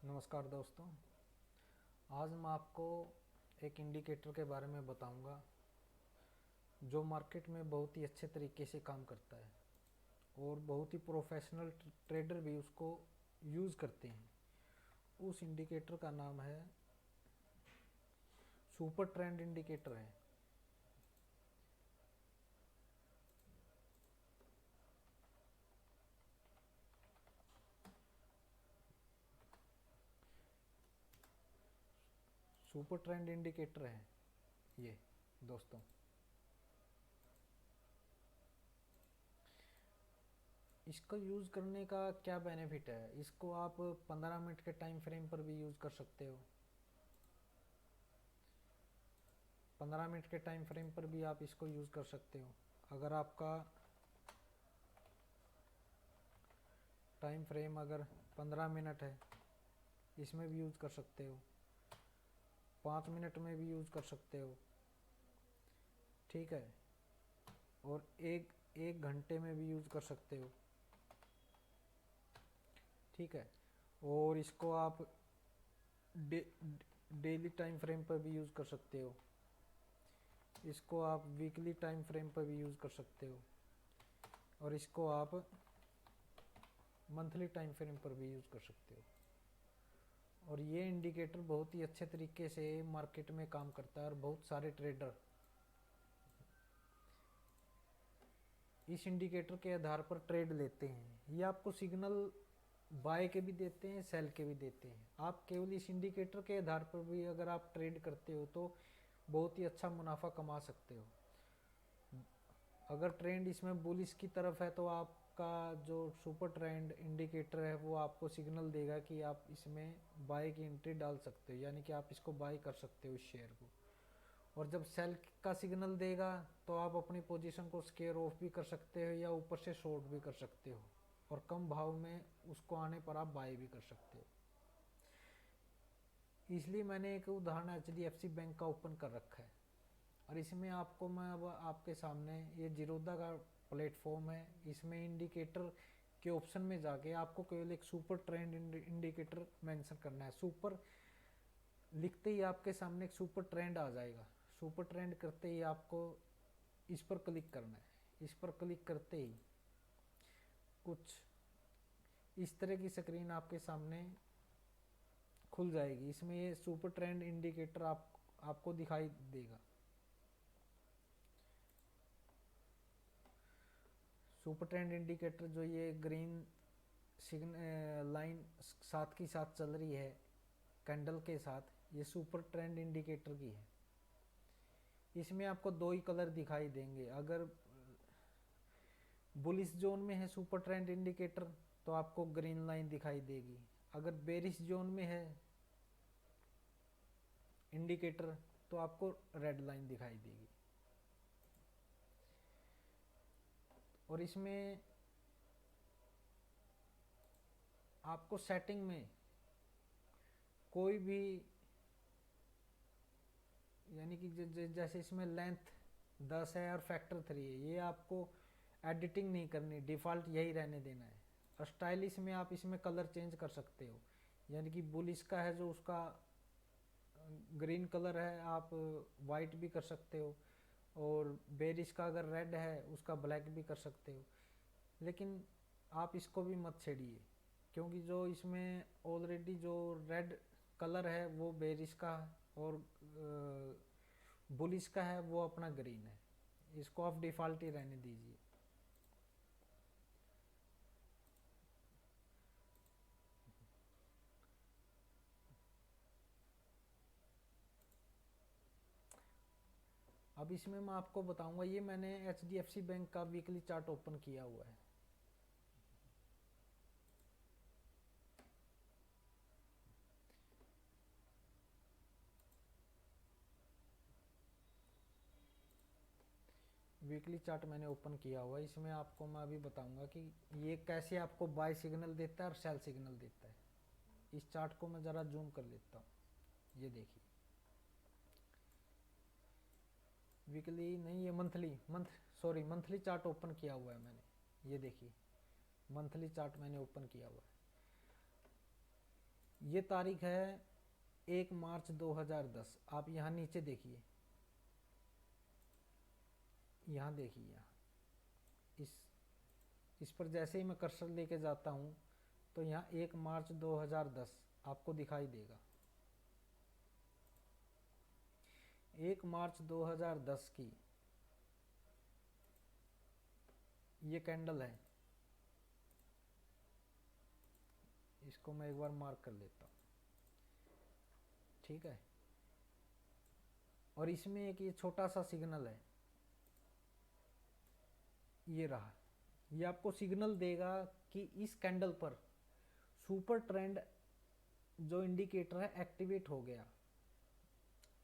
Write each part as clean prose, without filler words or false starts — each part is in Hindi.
नमस्कार दोस्तों। आज मैं आपको एक इंडिकेटर के बारे में बताऊंगा जो मार्केट में बहुत ही अच्छे तरीके से काम करता है और बहुत ही प्रोफेशनल ट्रेडर भी उसको यूज़ करते हैं। उस इंडिकेटर का नाम है सुपर ट्रेंड इंडिकेटर है। सुपर ट्रेंड इंडिकेटर है ये दोस्तों। इसका यूज़ करने का क्या बेनिफिट है, इसको आप 15 मिनट के टाइम फ्रेम पर भी यूज़ कर सकते हो। 15 मिनट के टाइम फ्रेम पर भी आप इसको यूज़ कर सकते हो। अगर आपका टाइम फ्रेम अगर 15 मिनट है, इसमें भी यूज़ कर सकते हो। 5 मिनट में भी यूज़ कर सकते हो, ठीक है। और एक एक घंटे में भी यूज़ कर सकते हो, ठीक है। और इसको आप डे डेली टाइम फ्रेम पर भी यूज़ कर सकते हो। इसको आप वीकली टाइम फ्रेम पर भी यूज़ कर सकते हो और इसको आप मंथली टाइम फ्रेम पर भी यूज़ कर सकते हो। और ये इंडिकेटर बहुत ही अच्छे तरीके से मार्केट में काम करता है और बहुत सारे ट्रेडर इस इंडिकेटर के आधार पर ट्रेड लेते हैं। ये आपको सिग्नल बाय के भी देते हैं, सेल के भी देते हैं। आप केवल इस इंडिकेटर के आधार पर भी अगर आप ट्रेड करते हो तो बहुत ही अच्छा मुनाफा कमा सकते हो। अगर ट्रेंड इसमें बुलिश की तरफ है तो आपका जो सुपर ट्रेंड इंडिकेटर है वो आपको सिग्नल देगा कि आप इसमें बाय की एंट्री डाल सकते हो, यानी कि आप इसको बाय कर सकते हो इस शेयर को। और जब सेल का सिग्नल देगा तो आप अपनी पोजीशन को स्केयर ऑफ भी कर सकते हो या ऊपर से शॉर्ट भी कर सकते हो और कम भाव में उसको आने पर आप बाय भी कर सकते हो। इसलिए मैंने एक उदाहरण HDFC बैंक का ओपन कर रखा है और इसमें आपको मैं अब आपके सामने ये जीरोधा का प्लेटफॉर्म है। इसमें इंडिकेटर के ऑप्शन में जाके आपको केवल एक सुपर ट्रेंड इंडिकेटर मेंशन करना है। सुपर लिखते ही आपके सामने एक सुपर ट्रेंड आ जाएगा। सुपर ट्रेंड करते ही आपको इस पर क्लिक करना है। इस पर क्लिक करते ही कुछ इस तरह की स्क्रीन आपके सामने खुल जाएगी। इसमें ये सुपर ट्रेंड इंडिकेटर आपको दिखाई देगा। सुपर ट्रेंड इंडिकेटर जो ये ग्रीन लाइन साथ की साथ चल रही है कैंडल के साथ, ये सुपर ट्रेंड इंडिकेटर की है। इसमें आपको दो ही कलर दिखाई देंगे। अगर बुलिश जोन में है सुपर ट्रेंड इंडिकेटर तो आपको ग्रीन लाइन दिखाई देगी। अगर बेरिश जोन में है इंडिकेटर तो आपको रेड लाइन दिखाई देगी। और इसमें आपको सेटिंग में कोई भी, यानी कि जैसे इसमें लेंथ 10 है और फैक्टर 3 है, ये आपको एडिटिंग नहीं करनी, डिफ़ॉल्ट यही रहने देना है। और स्टाइलिश में आप इसमें कलर चेंज कर सकते हो, यानी कि बुलिश का है जो उसका ग्रीन कलर है आप वाइट भी कर सकते हो और बेरिश का अगर रेड है उसका ब्लैक भी कर सकते हो। लेकिन आप इसको भी मत छेड़िए क्योंकि जो इसमें ऑलरेडी जो रेड कलर है वो बेरिश का और बुलिश का है वो अपना ग्रीन है। इसको आप डिफ़ॉल्ट ही रहने दीजिए। अब इसमें मैं आपको बताऊंगा, ये मैंने HDFC बैंक का वीकली चार्ट ओपन किया हुआ है। वीकली चार्ट मैंने ओपन किया हुआ है। इसमें आपको मैं अभी बताऊंगा कि ये कैसे आपको बाय सिग्नल देता है और सेल सिग्नल देता है। इस चार्ट को मैं ज़रा जूम कर लेता हूँ। ये देखिए, वीकली नहीं, ये मंथली चार्ट ओपन किया हुआ है मैंने। ये देखिए, मंथली चार्ट मैंने ओपन किया हुआ है। ये तारीख है 1 मार्च 2010। आप यहाँ नीचे देखिए, यहाँ देखिए, यहाँ इस पर जैसे ही मैं कर्सर लेके जाता हूँ तो यहाँ 1 मार्च 2010 आपको दिखाई देगा। 1 मार्च 2010 की ये कैंडल है। इसको मैं एक बार मार्क कर लेता हूँ, ठीक है। और इसमें एक ये छोटा सा सिग्नल है, ये रहा। ये आपको सिग्नल देगा कि इस कैंडल पर सुपर ट्रेंड जो इंडिकेटर है एक्टिवेट हो गया।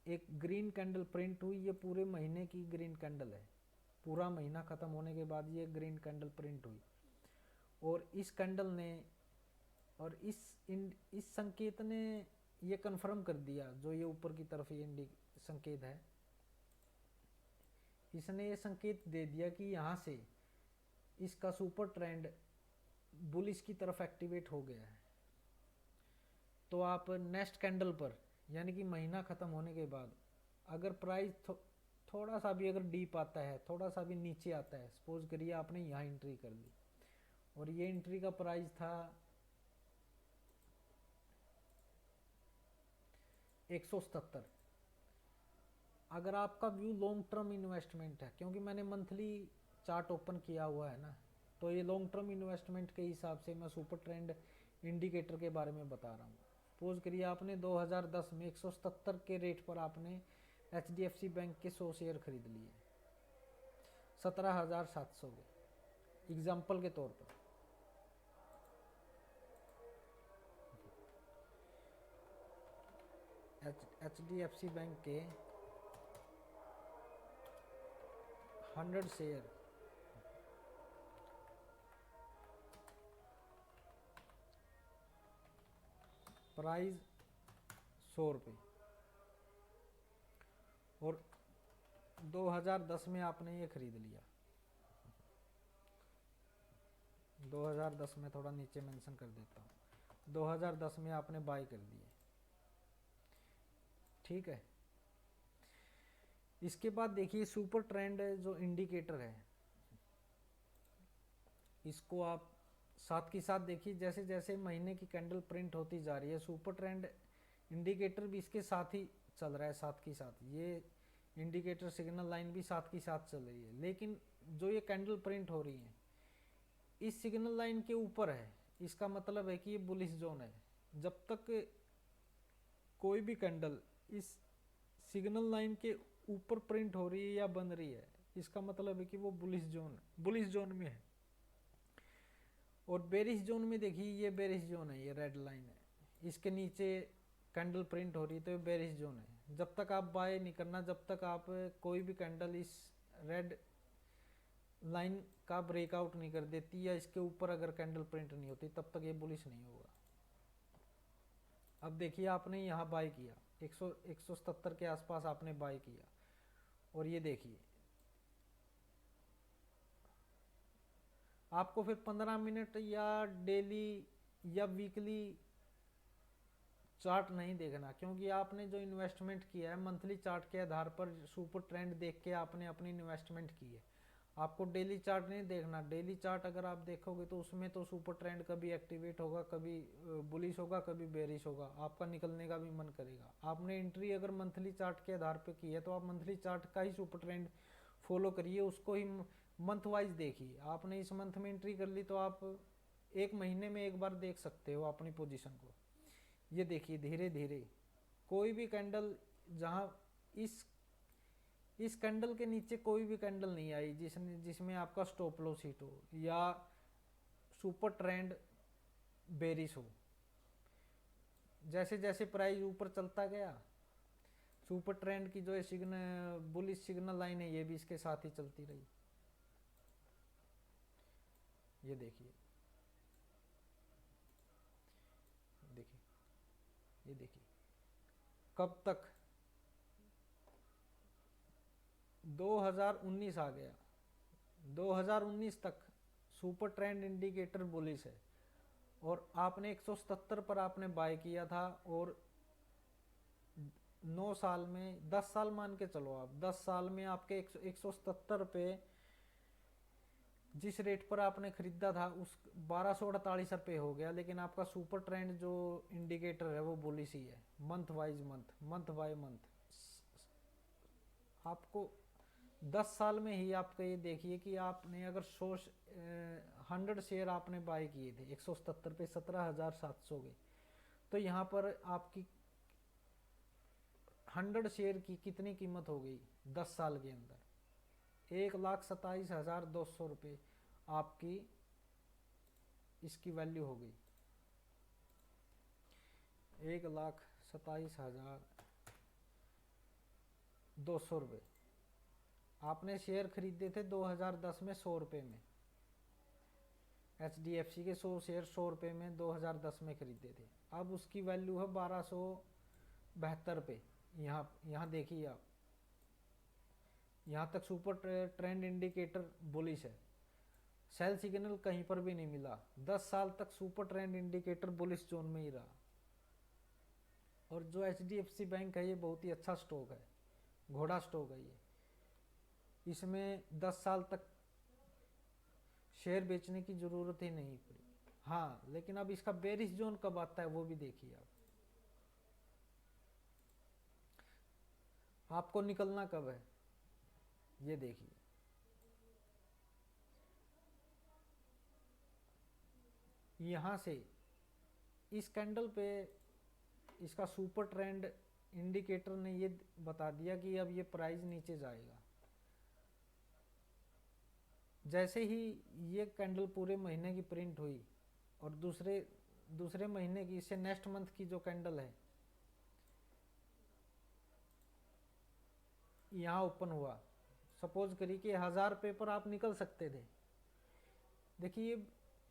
एक ग्रीन कैंडल प्रिंट हुई, ये पूरे महीने की ग्रीन कैंडल है। पूरा महीना खत्म होने के बाद ये ग्रीन कैंडल प्रिंट हुई और इस कैंडल ने और इस संकेत ने ये कंफर्म कर दिया, जो ये ऊपर की तरफ ये संकेत है, इसने ये संकेत दे दिया कि यहाँ से इसका सुपर ट्रेंड बुलिश की तरफ एक्टिवेट हो गया है। तो आप नेक्स्ट कैंडल पर यानी कि महीना खत्म होने के बाद अगर प्राइस थोड़ा सा भी अगर डीप आता है, थोड़ा सा भी नीचे आता है, सपोज करिए आपने यहाँ एंट्री कर ली और ये एंट्री का प्राइस था 177। अगर आपका व्यू लॉन्ग टर्म इन्वेस्टमेंट है, क्योंकि मैंने मंथली चार्ट ओपन किया हुआ है ना, तो ये लॉन्ग टर्म इन्वेस्टमेंट के हिसाब से मैं सुपर ट्रेंड इंडिकेटर के बारे में बता रहा हूँ। सपोज करिए आपने 2010 में 177 के रेट पर आपने HDFC बैंक के 100 शेयर खरीद लिए 17,700 के एग्जाम्पल के तौर पर। HDFC बैंक के 100 शेयर प्राइस 100 रुपये और 2010 में आपने ये खरीद लिया। 2010 में थोड़ा नीचे मेंशन कर देता हूँ, 2010 में आपने बाय कर दिए, ठीक है। इसके बाद देखिए सुपर ट्रेंड जो इंडिकेटर है, इसको आप साथ के साथ देखिए, जैसे जैसे महीने की कैंडल प्रिंट होती जा रही है, सुपर ट्रेंड इंडिकेटर भी इसके साथ ही चल रहा है, साथ के साथ ये इंडिकेटर सिग्नल लाइन भी साथ के साथ चल रही है। लेकिन जो ये कैंडल प्रिंट हो रही है इस सिग्नल लाइन के ऊपर है, इसका मतलब है कि ये बुलिश जोन है। जब तक कोई भी कैंडल इस सिग्नल लाइन के ऊपर प्रिंट हो रही है या बन रही है, इसका मतलब है कि वो बुलिश जोन में है। और बेरिश जोन में देखिए, ये बेरिश जोन है, ये रेड लाइन है, इसके नीचे कैंडल प्रिंट हो रही है तो ये बेरिश जोन है। जब तक आप बाय नहीं करना, जब तक आप कोई भी कैंडल इस रेड लाइन का ब्रेकआउट नहीं कर देती या इसके ऊपर अगर कैंडल प्रिंट नहीं होती, तब तक ये बुलिश नहीं होगा। अब देखिए आपने यहाँ बाय किया 177 के आसपास आपने बाय किया और ये देखिए आपको फिर 15 मिनट या डेली या वीकली चार्ट नहीं देखना, क्योंकि आपने जो इन्वेस्टमेंट किया है मंथली चार्ट के आधार पर सुपर ट्रेंड देख के आपने अपनी इन्वेस्टमेंट की है। आपको डेली चार्ट नहीं देखना। डेली चार्ट अगर आप देखोगे तो उसमें तो सुपर ट्रेंड कभी एक्टिवेट होगा, कभी बुलिश होगा, कभी बेरिश होगा, आपका निकलने का भी मन करेगा। आपने एंट्री अगर मंथली चार्ट के आधार पर की है तो आप मंथली चार्ट का ही सुपर ट्रेंड फॉलो करिए, उसको ही मंथ वाइज देखिए। आपने इस मंथ में एंट्री कर ली तो आप एक महीने में एक बार देख सकते हो अपनी पोजीशन को। ये देखिए धीरे धीरे कोई भी कैंडल जहां इस कैंडल के नीचे कोई भी कैंडल नहीं आई जिसमें आपका स्टॉप लॉस हिट हो या सुपर ट्रेंड बेरिश हो। जैसे जैसे प्राइस ऊपर चलता गया, सुपर ट्रेंड की जो सिग्नल बुलिश सिग्नल लाइन है ये भी इसके साथ ही चलती रही। ये देखिए ये देखिए कब तक 2019 आ गया, 2019 तक सुपर ट्रेंड इंडिकेटर बुलिश है और आपने 177 पर आपने बाय किया था, और 9 साल में 10 साल मान के चलो आप, 10 साल में आपके 177 पे जिस रेट पर आपने खरीदा था उस 1248 रुपये हो गया, लेकिन आपका सुपर ट्रेंड जो इंडिकेटर है वो बुलिश ही है, month wise month by month. आपको 10 साल में ही आपका ये देखिए कि आपने अगर 100 शेयर आपने बाय किए थे 177 पे 17,700 के, तो यहाँ पर आपकी 100 शेयर की कितनी कीमत हो गई 10 साल के अंदर? 1,27,200 रुपये आपकी इसकी वैल्यू हो गई। 1,27,200 रुपये आपने शेयर खरीदे थे 2010 में 100 रुपये में, HDFC के 100 शेयर 100 रुपये में 2010 में खरीदे थे। अब उसकी वैल्यू है 1272 रुपये। यहाँ देखिए आप, यहाँ तक सुपर ट्रेंड इंडिकेटर बुलिश है, सेल सिग्नल कहीं पर भी नहीं मिला। 10 साल तक super trend indicator bullish zone में ही रहा। और जो HDFC बैंक है ये बहुत ही अच्छा स्टॉक है, घोड़ा स्टॉक है ये, इसमें 10 साल तक शेयर बेचने की जरूरत ही नहीं पड़ी। हाँ, लेकिन अब इसका बेरिश जोन कब आता है वो भी देखिए आप, आपको निकलना कब है ये देखिए। यहाँ से इस कैंडल पे इसका सुपर ट्रेंड इंडिकेटर ने ये बता दिया कि अब ये प्राइस नीचे जाएगा। जैसे ही ये कैंडल पूरे महीने की प्रिंट हुई और दूसरे महीने की, इससे नेक्स्ट मंथ की जो कैंडल है यहाँ ओपन हुआ, सपोज करिए कि 1000 पेपर आप निकल सकते थे। देखिए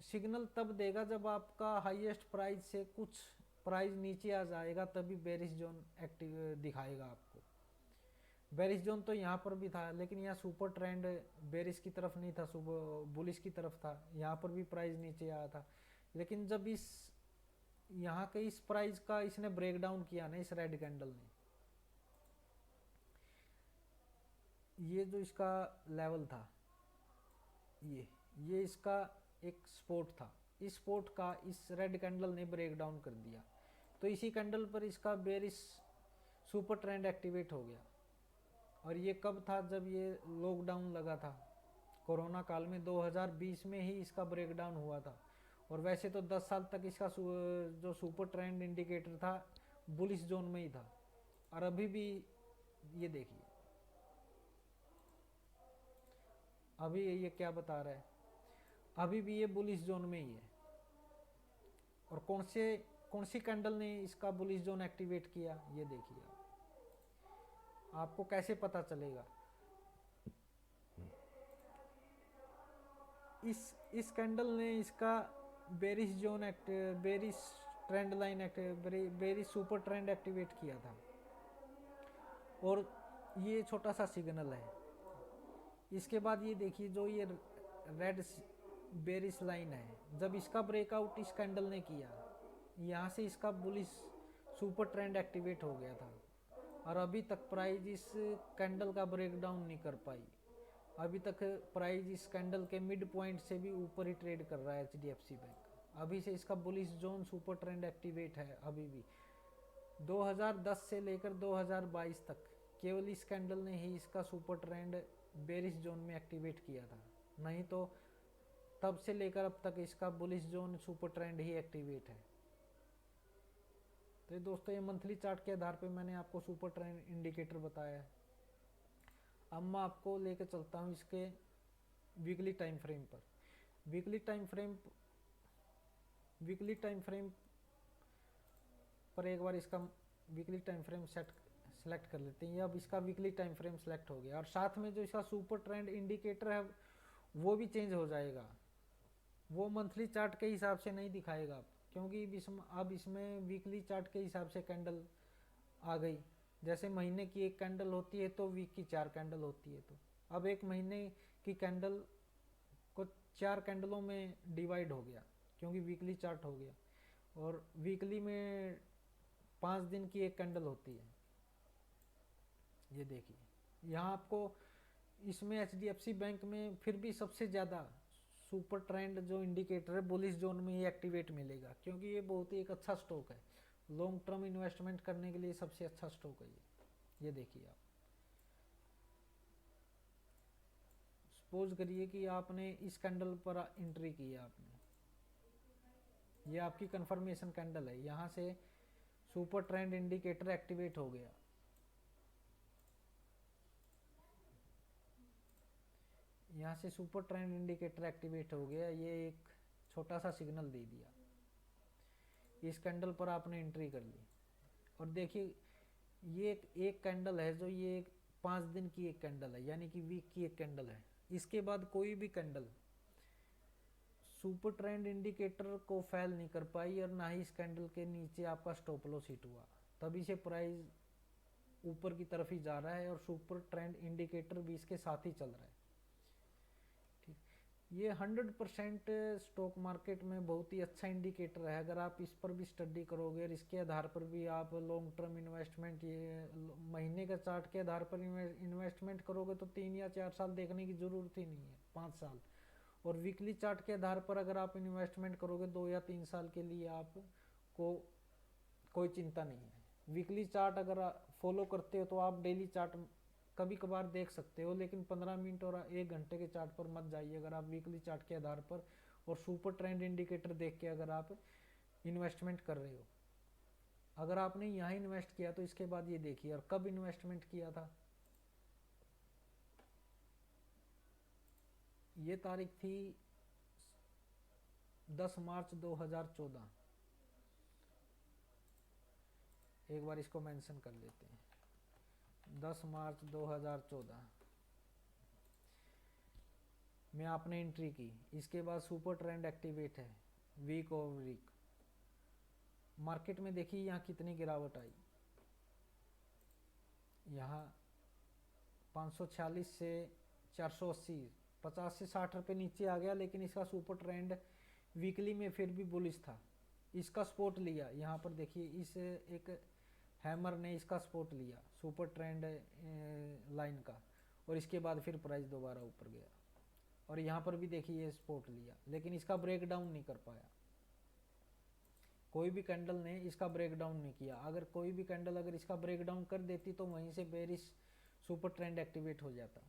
सिग्नल तब देगा जब आपका हाईएस्ट प्राइस से कुछ प्राइस नीचे आ जाएगा, तभी बेरिश जोन एक्टिव दिखाएगा आपको। बेरिश जोन तो यहाँ पर भी था, लेकिन यहाँ सुपर ट्रेंड बेरिश की तरफ नहीं था, सुबह बुलिश की तरफ था। यहाँ पर भी प्राइस नीचे आया था, लेकिन जब इस यहाँ के इस प्राइस का इसने ब्रेक डाउन किया ना, इस रेड कैंडल ने, ये जो इसका लेवल था, ये इसका एक सपोर्ट था, इस सपोर्ट का इस रेड कैंडल ने ब्रेक डाउन कर दिया। तो इसी कैंडल पर इसका बेरिश सुपर ट्रेंड एक्टिवेट हो गया। और ये कब था? जब ये लॉकडाउन लगा था कोरोना काल में, 2020 में ही इसका ब्रेकडाउन हुआ था। और वैसे तो 10 साल तक इसका जो सुपर ट्रेंड इंडिकेटर था बुलिश जोन में ही था। और अभी भी ये देखिए, अभी ये क्या बता रहा है, अभी भी ये बुलिश जोन में ही है। और कौन सी कैंडल ने इसका बुलिश जोन एक्टिवेट किया ये देखिए आपको कैसे पता चलेगा? इस कैंडल ने इसका bearish zone bearish trend line bearish super trend activate किया था। और ये छोटा सा सिग्नल है। इसके बाद ये देखिए, जो ये रेड बेरिश लाइन है, जब इसका ब्रेकआउट इस कैंडल ने किया, यहाँ से इसका बुलिश सुपर ट्रेंड एक्टिवेट हो गया था। और अभी तक प्राइस इस कैंडल का ब्रेकडाउन नहीं कर पाई। अभी तक प्राइस इस कैंडल के मिड पॉइंट से भी ऊपर ही ट्रेड कर रहा है HDFC बैंक। अभी से इसका bullish zone super trend activate है। अभी भी 2010 से लेकर 2022 तक केवल इस कैंडल ने ही इसका सुपर ट्रेंड बेरिश जोन में एक्टिवेट किया था, नहीं तो तब से लेकर अब तक इसका बुलिश जोन सुपर ट्रेंड ही एक्टिवेट है। तो दोस्तों, ये मंथली चार्ट के आधार पे मैंने आपको सुपर ट्रेंड इंडिकेटर बताया है। अब मैं आपको लेकर चलता हूँ इसके वीकली टाइम फ्रेम पर। वीकली टाइम फ्रेम पर एक बार इसका वीकली टाइम फ्रेम सेलेक्ट कर लेते हैं। अब इसका वीकली टाइम फ्रेम सेलेक्ट हो गया, और साथ में जो इसका सुपर ट्रेंड इंडिकेटर है वो भी चेंज हो जाएगा। वो मंथली चार्ट के हिसाब से नहीं दिखाएगा आप, क्योंकि अब इसमें वीकली चार्ट के हिसाब से कैंडल आ गई। जैसे महीने की एक कैंडल होती है तो वीक की 4 कैंडल होती है। तो अब एक महीने की कैंडल को 4 कैंडलों में डिवाइड हो गया, क्योंकि वीकली चार्ट हो गया। और वीकली में 5 दिन की एक कैंडल होती है। ये देखिए यहाँ आपको इसमें HDFC बैंक में फिर भी सबसे ज़्यादा सुपर ट्रेंड जो इंडिकेटर है बुलिश जोन में ही एक्टिवेट मिलेगा, क्योंकि ये बहुत ही एक अच्छा स्टॉक है। लॉन्ग टर्म इन्वेस्टमेंट करने के लिए सबसे अच्छा स्टॉक है ये देखिए आप। सपोज करिए कि आपने इस कैंडल पर एंट्री की है आपने, ये आपकी कंफर्मेशन कैंडल है, यहाँ से सुपर ट्रेंड इंडिकेटर एक्टिवेट हो गया। यहाँ से सुपर ट्रेंड इंडिकेटर एक्टिवेट हो गया, ये एक छोटा सा सिग्नल दे दिया। इस कैंडल पर आपने एंट्री कर ली और देखिए ये एक कैंडल है जो ये 5 दिन की एक कैंडल है, यानी कि वीक की एक कैंडल है। इसके बाद कोई भी कैंडल सुपर ट्रेंड इंडिकेटर को फेल नहीं कर पाई और ना ही इस कैंडल के नीचे आपका स्टॉप लॉस हिट हुआ, तभी से प्राइस ऊपर की तरफ ही जा रहा है और सुपर ट्रेंड इंडिकेटर भी इसके साथ ही चल रहा है। ठीक, ये 100% स्टॉक मार्केट में बहुत ही अच्छा इंडिकेटर है। अगर आप इस पर भी स्टडी करोगे और इसके आधार पर भी आप लॉन्ग टर्म इन्वेस्टमेंट, ये महीने का चार्ट के आधार पर इन्वेस्टमेंट करोगे तो 3 या 4 साल देखने की ज़रूरत ही नहीं है, 5 साल। और वीकली चार्ट के आधार पर अगर आप इन्वेस्टमेंट करोगे 2 या 3 साल के लिए आपको कोई चिंता नहीं है। वीकली चार्ट अगर फॉलो करते हो तो आप डेली चार्ट कभी कभार देख सकते हो, लेकिन 15 मिनट और 1 घंटे के चार्ट पर मत जाइए अगर आप वीकली चार्ट के आधार पर और सुपर ट्रेंड इंडिकेटर देख के अगर आप इन्वेस्टमेंट कर रहे हो। अगर आपने यहाँ इन्वेस्ट किया तो इसके बाद ये देखिए, और कब इन्वेस्टमेंट किया था, ये तारीख थी 10 मार्च 2014। एक बार इसको मेंशन कर लेते हैं, 10 मार्च 2014 में आपने एंट्री की। इसके बाद सुपर ट्रेंड एक्टिवेट है वीक ओवर वीक। मार्केट में देखिए यहाँ कितनी गिरावट आई, यहाँ 546 से 480, 50 से 60 रुपये नीचे आ गया, लेकिन इसका सुपर ट्रेंड वीकली में फिर भी बुलिश था। इसका सपोर्ट लिया, यहाँ पर देखिए इस एक हैमर ने इसका सपोर्ट लिया सुपर ट्रेंड लाइन का, और इसके बाद फिर प्राइस दोबारा ऊपर गया। और यहाँ पर भी देखिए ये सपोर्ट लिया, लेकिन इसका ब्रेक डाउन नहीं कर पाया। कोई भी कैंडल ने इसका ब्रेक डाउन नहीं किया। अगर कोई भी कैंडल अगर इसका ब्रेक डाउन कर देती तो वहीं से बेरिश सुपर ट्रेंड एक्टिवेट हो जाता।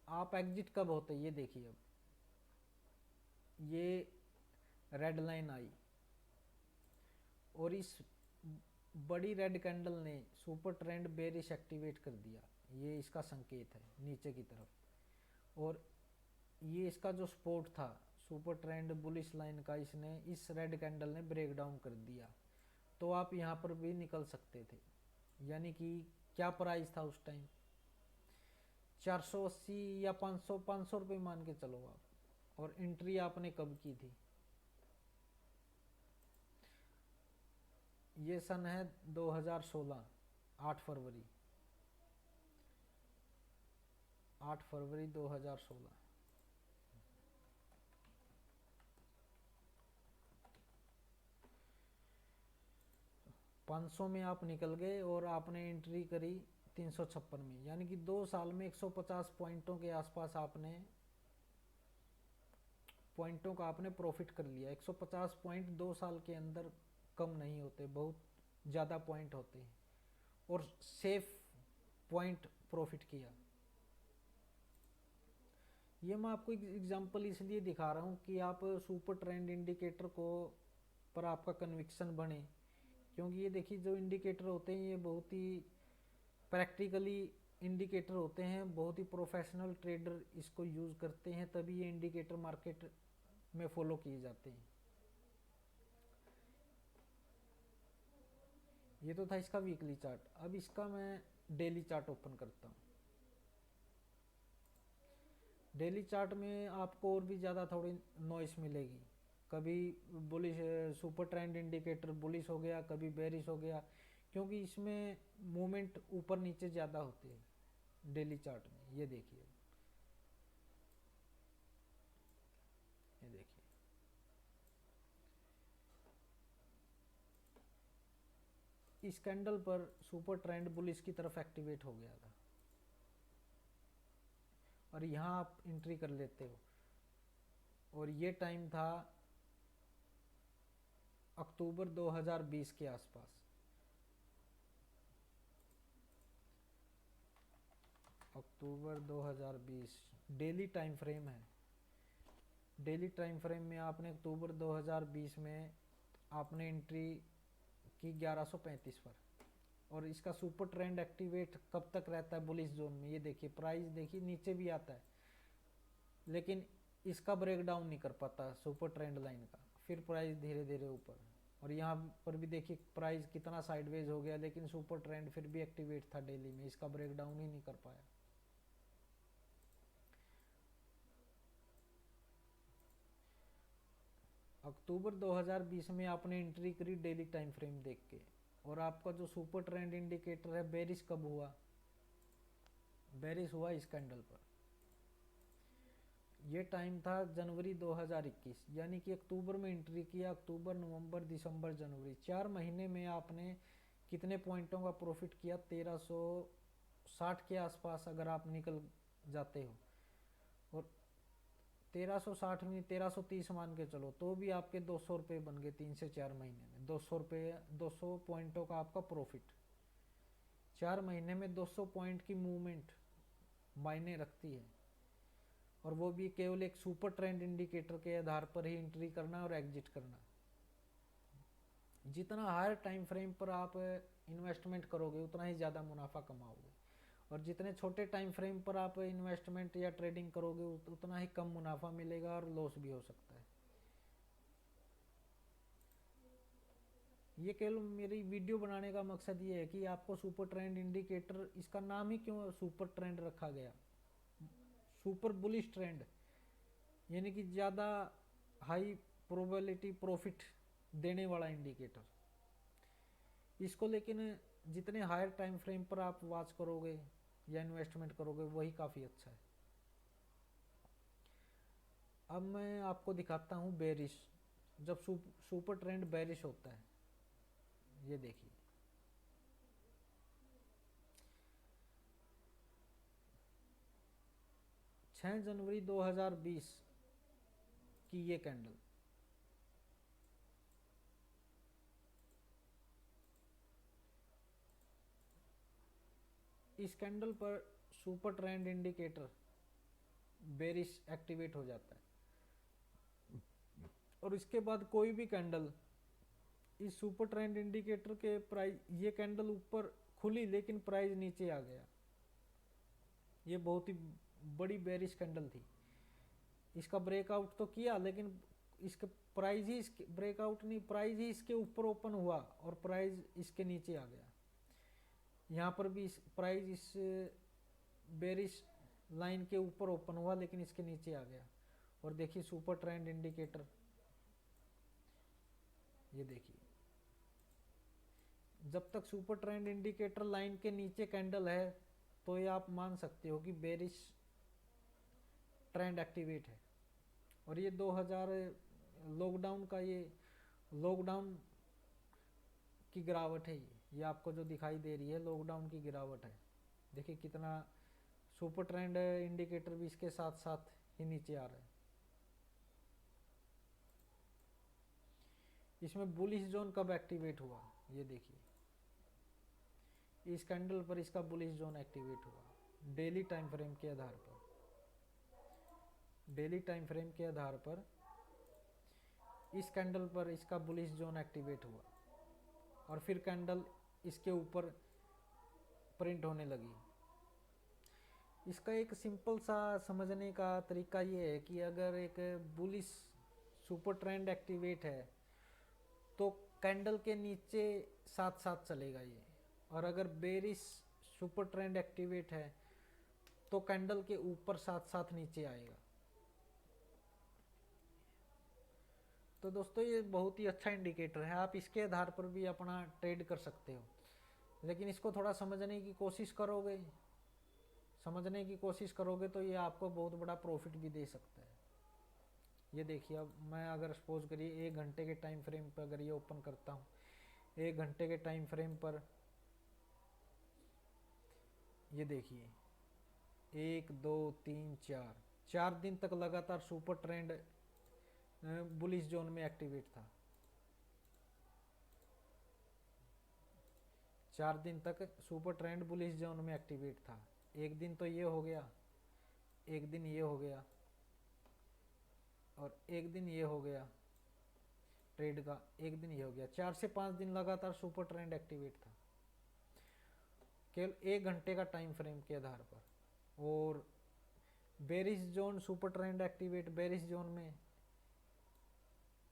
आप एग्जिट कब होते ये देखिए, अब ये रेड लाइन आई और इस बड़ी रेड कैंडल ने सुपर ट्रेंड बेरिश एक्टिवेट कर दिया, ये इसका संकेत है नीचे की तरफ। और ये इसका जो सपोर्ट था सुपर ट्रेंड बुलिश लाइन का, इसने इस रेड कैंडल ने ब्रेक डाउन कर दिया, तो आप यहाँ पर भी निकल सकते थे। यानी कि क्या प्राइस था उस टाइम, 480 या 500 रुपये मान के चलो आप। और एंट्री आपने कब की थी, ये सन है 2016, 8 फरवरी 2016। 500 में आप निकल गए और आपने एंट्री करी 356 में, यानी कि 2 साल में 150 पॉइंटों के आसपास आपने पॉइंटों का आपने प्रॉफिट कर लिया। 150 पॉइंट 2 साल के अंदर कम नहीं होते, बहुत ज़्यादा पॉइंट होते हैं, और सेफ पॉइंट प्रॉफिट किया। ये मैं आपको एग्जांपल इसलिए दिखा रहा हूँ कि आप सुपर ट्रेंड इंडिकेटर को पर आपका कन्विक्शन बने, क्योंकि ये देखिए जो इंडिकेटर होते हैं ये बहुत ही प्रैक्टिकली इंडिकेटर होते हैं, बहुत ही प्रोफेशनल ट्रेडर इसको यूज़ करते हैं, तभी ये इंडिकेटर मार्केट में फॉलो किए जाते हैं। ये तो था इसका वीकली चार्ट। अब इसका मैं डेली चार्ट ओपन करता हूँ। डेली चार्ट में आपको और भी ज़्यादा थोड़ी नॉइस मिलेगी, कभी bullish super trend indicator bullish हो गया, कभी बेरिश हो गया, क्योंकि इसमें मूवमेंट ऊपर नीचे ज़्यादा होती है डेली चार्ट में। ये देखिए इस कैंडल पर सुपर ट्रेंड बुलिश की तरफ एक्टिवेट हो गया था और यहाँ आप एंट्री कर लेते हो। और ये टाइम था अक्टूबर 2020 के आसपास। अक्टूबर 2020 डेली टाइम फ्रेम है। डेली टाइम फ्रेम में आपने अक्टूबर 2020 में आपने एंट्री की 1135 पर, और इसका सुपर ट्रेंड एक्टिवेट कब तक रहता है बुलिश जोन में, ये देखिए प्राइस देखिए नीचे भी आता है लेकिन इसका ब्रेक डाउन नहीं कर पाता सुपर ट्रेंड लाइन का, फिर प्राइस धीरे धीरे ऊपर। और यहाँ पर भी देखिए प्राइस कितना साइडवेज हो गया लेकिन सुपर ट्रेंड फिर भी एक्टिवेट था डेली में, इसका ब्रेक डाउन ही नहीं कर पाया। अक्टूबर 2020 में आपने एंट्री करी डेली टाइम फ्रेम देख के, और आपका जो सुपर ट्रेंड इंडिकेटर है बेरिश कब हुआ, बेरिश हुआ इस कैंडल पर। ये टाइम था जनवरी 2021, यानी कि अक्टूबर में एंट्री किया, अक्टूबर नवंबर दिसंबर जनवरी 4 महीने में आपने कितने पॉइंटों का प्रॉफिट किया, 1360 के आसपास अगर आप निकल जाते हो, और 1360 में 1330 मान के चलो तो भी आपके 200 रुपये बन गए 3 से 4 महीने में। 200 रुपये 200 पॉइंटों का आपका प्रॉफिट 4 महीने में 200 पॉइंट की मूवमेंट मायने रखती है, और वो भी केवल एक सुपर ट्रेंड इंडिकेटर के आधार पर ही एंट्री करना और एग्जिट करना। जितना हायर टाइम फ्रेम पर आप इन्वेस्टमेंट करोगे उतना ही ज़्यादा मुनाफा कमाओगे, और जितने छोटे टाइम फ्रेम पर आप इन्वेस्टमेंट या ट्रेडिंग करोगे उतना ही कम मुनाफा मिलेगा और लॉस भी हो सकता है। ये केवल मेरी वीडियो बनाने का मकसद ये है कि आपको सुपर ट्रेंड इंडिकेटर, इसका नाम ही क्यों सुपर ट्रेंड रखा गया, सुपर बुलिश ट्रेंड, यानी कि ज़्यादा हाई प्रोबेबिलिटी प्रॉफिट देने वाला इंडिकेटर। इसको लेकिन जितने हायर टाइम फ्रेम पर आप वॉच करोगे या इन्वेस्टमेंट करोगे वही काफ़ी अच्छा है। अब मैं आपको दिखाता हूँ बेरिश, जब सुपर ट्रेंड बेरिश होता है। ये देखिए 6 जनवरी 2020 की ये कैंडल, इस कैंडल पर super trend indicator bearish activate हो जाता है, और इसके बाद कोई भी कैंडल इस सुपर ट्रेंड इंडिकेटर के प्राइस, ये कैंडल ऊपर खुली लेकिन प्राइस नीचे आ गया, ये बहुत ही बड़ी बेरिश कैंडल थी। इसका ब्रेकआउट तो किया लेकिन इसके प्राइस ही इसके ब्रेकआउट नहीं, प्राइस ही इसके ऊपर ओपन हुआ और प्राइस इसके नीचे आ गया। यहाँ पर भी प्राइस इस बेरिश लाइन के ऊपर ओपन हुआ लेकिन इसके नीचे आ गया। और देखिए सुपर ट्रेंड इंडिकेटर, ये देखिए जब तक सुपर ट्रेंड इंडिकेटर लाइन के नीचे कैंडल है तो ये आप मान सकते हो कि बेरिश ट्रेंड एक्टिवेट है। और ये 2000 लॉकडाउन का, ये लॉकडाउन की गिरावट है, ये आपको जो दिखाई दे रही है लॉकडाउन की गिरावट है। देखिए कितना सुपर ट्रेंड इंडिकेटर भी इसके साथ साथ ही नीचे आ रहा है। इसमें बुलिश जोन कब एक्टिवेट हुआ, ये देखिए इस कैंडल पर इसका बुलिश जोन एक्टिवेट हुआ डेली टाइम फ्रेम के आधार पर। डेली टाइम फ्रेम के आधार पर इस कैंडल पर इसका बुलिश जोन एक्टिवेट हुआ और फिर कैंडल इसके ऊपर प्रिंट होने लगी। इसका एक सिंपल सा समझने का तरीका ये है कि अगर एक बुलिश सुपर ट्रेंड एक्टिवेट है तो कैंडल के नीचे साथ साथ चलेगा ये, और अगर बेरिश सुपर ट्रेंड एक्टिवेट है तो कैंडल के ऊपर साथ साथ नीचे आएगा। तो दोस्तों ये बहुत ही अच्छा इंडिकेटर है, आप इसके आधार पर भी अपना ट्रेड कर सकते हो, लेकिन इसको थोड़ा समझने की कोशिश करोगे तो ये आपको बहुत बड़ा प्रॉफिट भी दे सकता है। ये देखिए अब मैं अगर सपोज करिए 1 घंटे के टाइम फ्रेम पर अगर ये ओपन करता हूँ, 1 घंटे के टाइम फ्रेम पर ये देखिए 1 2 3 4 दिन तक लगातार सुपर ट्रेंड बुलिश जोन में एक्टिवेट था। 4 दिन तक सुपर ट्रेंड बुलिश जोन में एक्टिवेट था। एक दिन तो ये हो गया, एक दिन ये हो गया और एक दिन ये हो गया ट्रेड का, एक दिन ये हो गया। 4 से 5 दिन लगातार सुपर ट्रेंड एक्टिवेट था केवल 1 घंटे का टाइम फ्रेम के आधार पर। और bearish zone super trend activate bearish zone में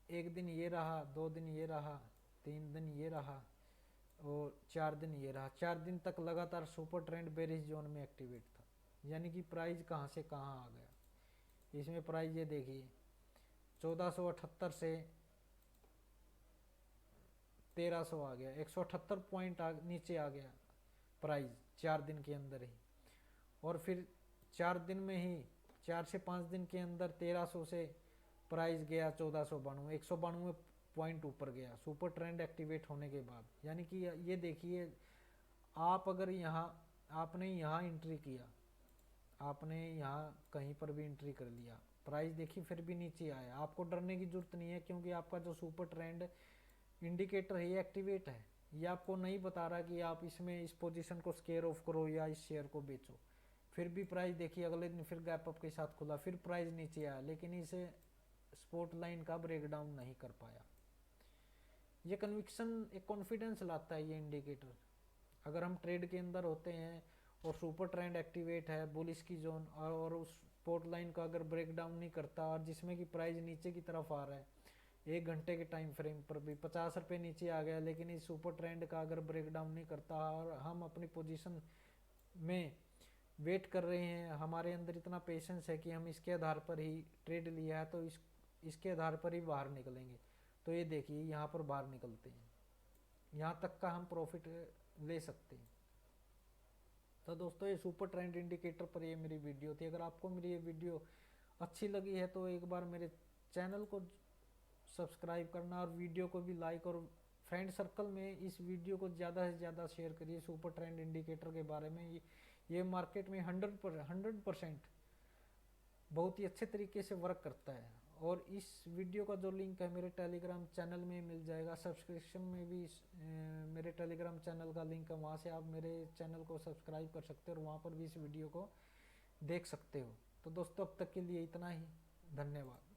एक दिन ये रहा, 2 दिन ये रहा, 3 दिन ये रहा और 4 दिन ये रहा। 4 दिन तक लगातार सुपर ट्रेंड बेरिश जोन में एक्टिवेट था। यानी कि प्राइस कहाँ से कहाँ आ गया। इसमें प्राइस ये देखिए 1478 से 1300 आ गया, 178 पॉइंट नीचे आ गया प्राइस 4 दिन के अंदर ही। और फिर 4 दिन में ही 4 से 5 दिन के अंदर 1300 से प्राइस गया 1492, 192 पॉइंट ऊपर गया सुपर ट्रेंड एक्टिवेट होने के बाद। यानी कि ये देखिए आप अगर यहाँ आपने यहाँ एंट्री किया, आपने यहाँ कहीं पर भी एंट्री कर लिया, प्राइस देखिए फिर भी नीचे आया, आपको डरने की जरूरत नहीं है क्योंकि आपका जो सुपर ट्रेंड इंडिकेटर है ये एक्टिवेट है। ये आपको नहीं बता रहा कि आप इसमें इस पोजीशन को स्केयर ऑफ करो या इस शेयर को बेचो। फिर भी प्राइस देखिए अगले दिन फिर गैप अप के साथ खुला, फिर प्राइस नीचे आया, लेकिन इसे स्पॉट लाइन का ब्रेकडाउन नहीं कर पाया। ये कन्विक्शन एक कॉन्फिडेंस लाता है ये इंडिकेटर। अगर हम ट्रेड के अंदर होते हैं और सुपर ट्रेंड एक्टिवेट है बुलिश की जोन और उस स्पॉट लाइन का अगर ब्रेकडाउन नहीं करता और जिसमें कि प्राइस नीचे की तरफ आ रहा है, 1 घंटे के टाइम फ्रेम पर भी 50 रुपये नीचे आ गया, लेकिन इस सुपर ट्रेंड का अगर ब्रेकडाउन नहीं करता और हम अपनी पोजीशन में वेट कर रहे हैं, हमारे अंदर इतना पेशेंस है कि हम इसके आधार पर ही ट्रेड लिया है तो इसके आधार पर ही बाहर निकलेंगे। तो ये देखिए यहाँ पर बाहर निकलते हैं, यहाँ तक का हम प्रॉफिट ले सकते हैं। तो दोस्तों ये सुपर ट्रेंड इंडिकेटर पर ये मेरी वीडियो थी। अगर आपको मेरी ये वीडियो अच्छी लगी है तो एक बार मेरे चैनल को सब्सक्राइब करना और वीडियो को भी लाइक और फ्रेंड सर्कल में इस वीडियो को ज़्यादा से ज़्यादा शेयर करिए। सुपर ट्रेंड इंडिकेटर के बारे में ये मार्केट में 100% बहुत ही अच्छे तरीके से वर्क करता है। और इस वीडियो का जो लिंक है मेरे टेलीग्राम चैनल में मिल जाएगा, सब्सक्रिप्शन में भी मेरे टेलीग्राम चैनल का लिंक है, वहाँ से आप मेरे चैनल को सब्सक्राइब कर सकते हो और वहाँ पर भी इस वीडियो को देख सकते हो। तो दोस्तों अब तक के लिए इतना ही, धन्यवाद।